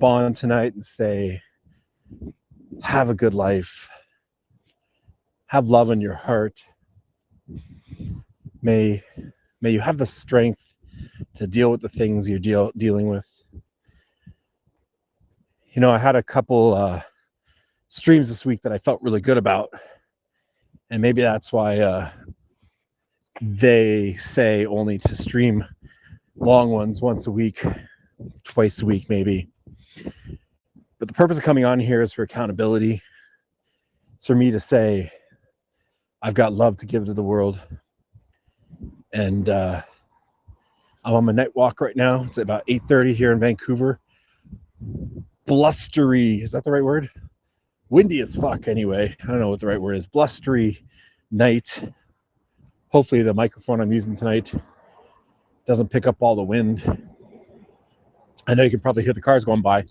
on tonight and say, have a good life. Have love in your heart. May you have the strength to deal with the things you're dealing with. You know, I had a couple streams this week that I felt really good about. And maybe that's why they say only to stream long ones once a week, twice a week maybe. But the purpose of coming on here is for accountability. It's for me to say, I've got love to give to the world. And I'm on my night walk right now. It's about 8:30 here in Vancouver. Blustery, is that the right word? Windy as fuck anyway. I don't know what the right word is. Blustery night. Hopefully the microphone I'm using tonight doesn't pick up all the wind. I know you can probably hear the cars going by,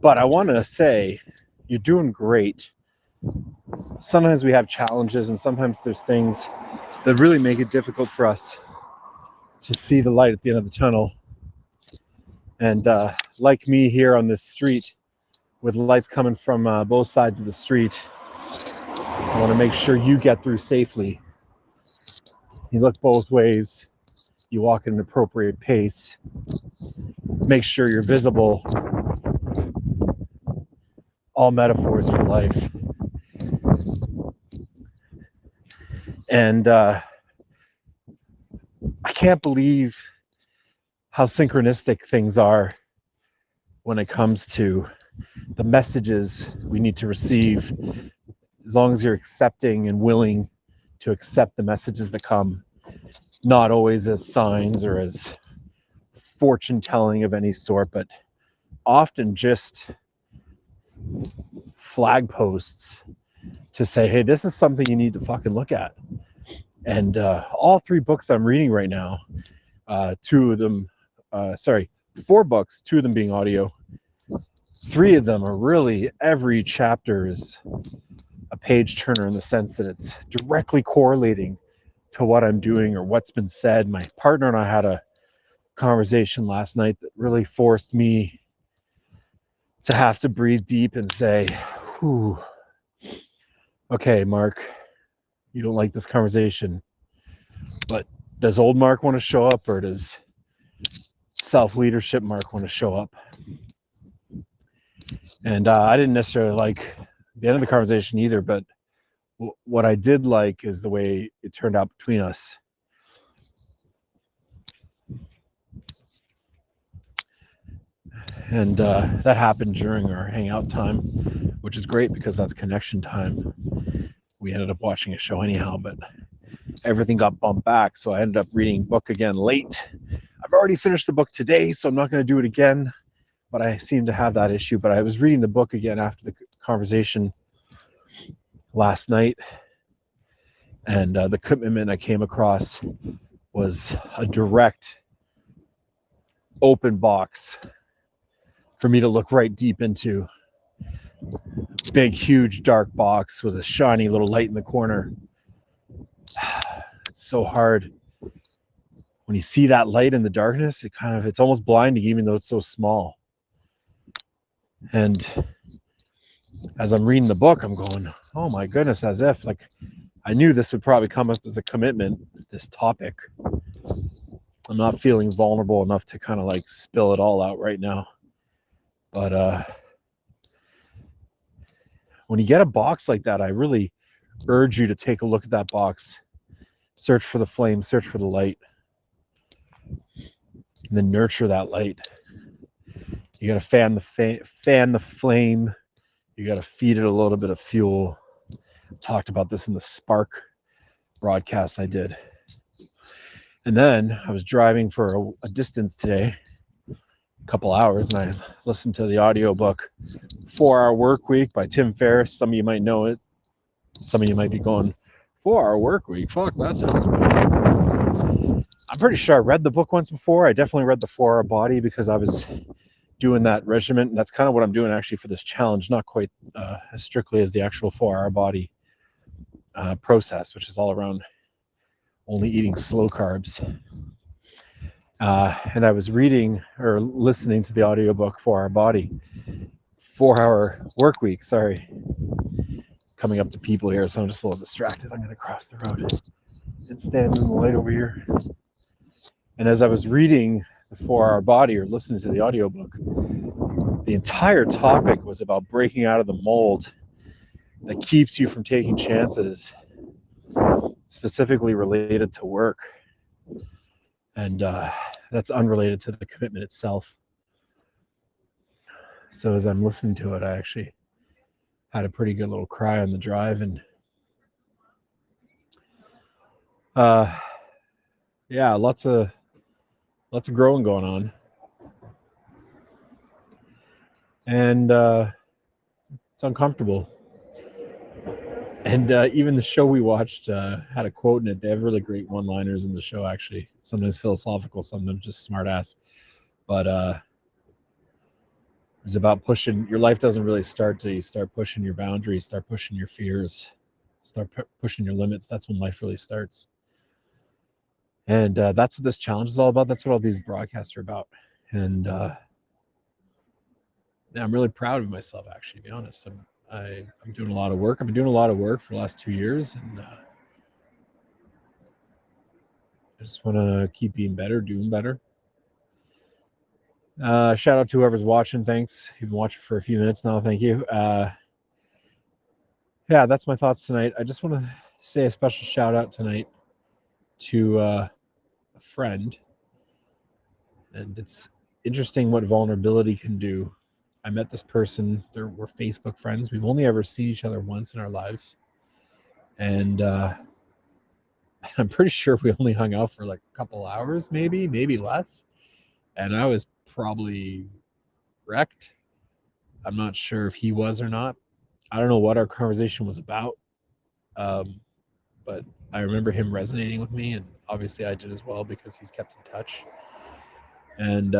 but I want to say you're doing great. Sometimes we have challenges, and sometimes there's things that really make it difficult for us to see the light at the end of the tunnel. And like me here on this street, with lights coming from both sides of the street, I want to make sure you get through safely. You look both ways, you walk at an appropriate pace, make sure you're visible. All metaphors for life. And I can't believe how synchronistic things are when it comes to the messages we need to receive. As long as you're accepting and willing to accept the messages that come, not always as signs or as fortune telling of any sort, but often just flag posts to say, hey, this is something you need to fucking look at. And all three books I'm reading right now, four books, two of them being audio. Three of them are really, every chapter is a page turner in the sense that it's directly correlating to what I'm doing or what's been said. My partner and I had a conversation last night that really forced me to have to breathe deep and say, whew, okay, Mark, you don't like this conversation, but does old Mark want to show up, or does self-leadership Mark want to show up? And I didn't necessarily like the end of the conversation either, but what I did like is the way it turned out between us. And that happened during our hangout time, which is great because that's connection time. We ended up watching a show anyhow, but everything got bumped back, so I ended up reading the book again late. I've already finished the book today, so I'm not going to do it again, but I seem to have that issue. But I was reading the book again after the conversation last night, and the commitment I came across was a direct open box for me to look right deep into. Big, huge, dark box with a shiny little light in the corner. It's so hard. When you see that light in the darkness, it's almost blinding, even though it's so small. And as I'm reading the book, I'm going, oh my goodness, as if like I knew this would probably come up as a commitment, this topic. I'm not feeling vulnerable enough to kind of like spill it all out right now. But when you get a box like that, I really urge you to take a look at that box, search for the flame, search for the light, and then nurture that light. You got to fan the flame. You got to feed it a little bit of fuel. Talked about this in the Spark broadcast I did. And then I was driving for a distance today, a couple hours, and I listened to the audiobook 4-Hour Work Week by Tim Ferriss. Some of you might know it. Some of you might be going, 4-Hour Work Week? Fuck, that sounds good. I'm pretty sure I read the book once before. I definitely read the 4-Hour Body because I was doing that regimen. And that's kind of what I'm doing actually for this challenge, not quite as strictly as the actual 4-Hour Body process, which is all around only eating slow carbs. And I was reading or listening to the audiobook for Our Body, 4-hour work week. Sorry, coming up to people here, so I'm just a little distracted. I'm going to cross the road and stand in the light over here. And as I was reading the 4-hour body or listening to the audiobook, the entire topic was about breaking out of the mold that keeps you from taking chances, specifically related to work. And that's unrelated to the commitment itself. So as I'm listening to it, I actually had a pretty good little cry on the drive. And yeah, lots of growing going on. And it's uncomfortable. And even the show we watched had a quote in it. They have really great one-liners in the show, actually. Sometimes philosophical, sometimes just smart-ass. But it's about pushing. Your life doesn't really start till you start pushing your boundaries, start pushing your fears, start pushing your limits. That's when life really starts. And that's what this challenge is all about. That's what all these broadcasts are about. And I'm really proud of myself, actually, to be honest. I'm doing a lot of work. I've been doing a lot of work for the last 2 years, and I just want to keep being better, doing better. Shout out to whoever's watching. Thanks. You've been watching for a few minutes now. Thank you. Yeah, that's my thoughts tonight. I just want to say a special shout out tonight to a friend. And it's interesting what vulnerability can do. I met this person. We're Facebook friends. We've only ever seen each other once in our lives. And I'm pretty sure we only hung out for like a couple hours, maybe less. And I was probably wrecked. I'm not sure if he was or not. I don't know what our conversation was about, but I remember him resonating with me, and obviously I did as well because he's kept in touch. And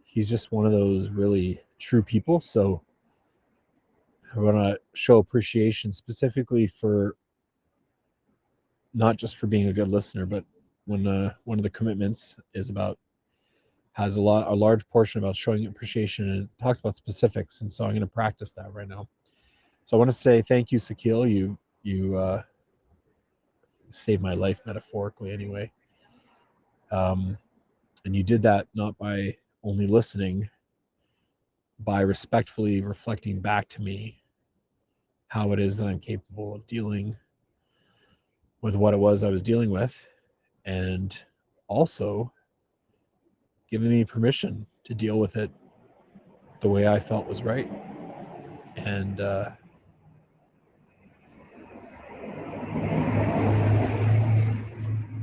he's just one of those really true people. So I want to show appreciation specifically for not just for being a good listener, but when one of the commitments is about has a large portion about showing appreciation, and it talks about specifics. And so I'm going to practice that right now. So I want to say thank you, Sakil. You saved my life metaphorically, anyway. And you did that not by only listening, by respectfully reflecting back to me how it is that I'm capable of dealing with what it was I was dealing with, and also giving me permission to deal with it the way I felt was right. And I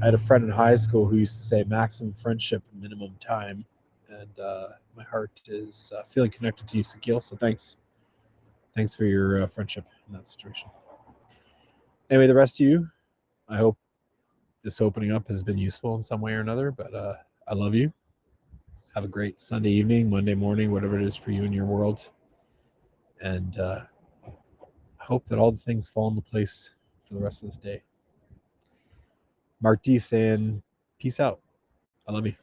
had a friend in high school who used to say maximum friendship, minimum time. And my heart is feeling connected to you, Sakil. So thanks. Thanks for your friendship in that situation. Anyway, the rest of you, I hope this opening up has been useful in some way or another. But I love you. Have a great Sunday evening, Monday morning, whatever it is for you in your world. And I hope that all the things fall into place for the rest of this day. Mark D saying, peace out. I love you.